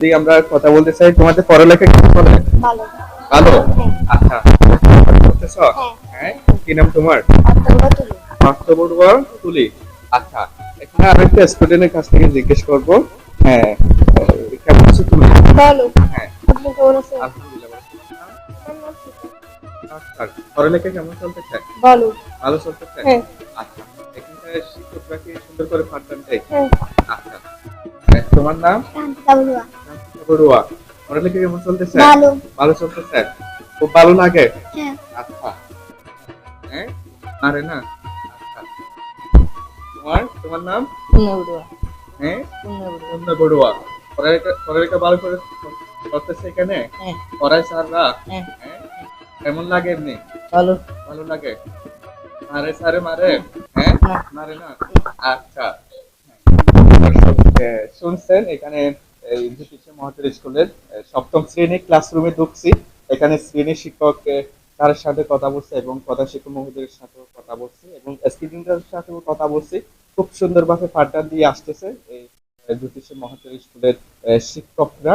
যদি আমরা কথা বলতে চাই, তোমাদের পড়ালেখা কেমন চলে? ভালো। ভালো। হ্যাঁ। আচ্ছা, করতেছো? হ্যাঁ। হ্যাঁ, কি নাম তোমার? আত্মগত তুলি। পার্থ বড়ুয়া তুলি। আচ্ছা, এখানে আরেকটা স্টুডেন্টের কাছ থেকে জিজ্ঞেস করব। হ্যাঁ, কেমন আছো তুমি? ভালো। হ্যাঁ, আপনি কেমন আছেন? আলহামদুলিল্লাহ ভালো। তোমার নাম? আচ্ছা, পড়ালেখা কেমন চলতেছে? ভালো। ভালো চলতেছে? হ্যাঁ। আচ্ছা, এখানকার শিক্ষকরা কি সুন্দর করে পাঠদান দেয়? হ্যাঁ। আচ্ছা, তোমার নাম? শান্তিকা বড়ুয়া। শান্তিকা বড়ুয়া। পড়ালেখা কেমন চলতেছে? ভালো। ভালো চলতেছে? খুব ভালো লাগে? হ্যাঁ। আচ্ছা, হ্যাঁ, আরে না। আচ্ছা, তোমার নাম? পূর্ণা বড়ুয়া। হ্যাঁ, পূর্ণা বড়ুয়া। পূর্ণা বড়ুয়া। পড়ালেখা ভালো করে করতেছে এখানে? হ্যাঁ। পড়ায় স্যাররা? হ্যাঁ। হ্যাঁ, কেমন লাগে এমনি? ভালো। ভালো লাগে? মারে স্যারে মারে? হ্যাঁ, না। মারে না? আচ্ছা, দর্শক, শুনছেন এখানে এই জ্যোতিষ মহাতের স্কুলের সপ্তম শ্রেণীর ক্লাসরুমে ঢুকছি। এখানে শ্রেণী শিক্ষক তার সাথে কথা বলছে এবং প্রধান শিক্ষক মহোদয়ের সাথেও কথা বলছি এবং স্টুডেন্টের সাথেও কথা বলছি। খুব সুন্দরভাবে পাঠদান দিয়ে আসতেছে এই জ্যোতিষ মহাতের স্কুলের শিক্ষকরা।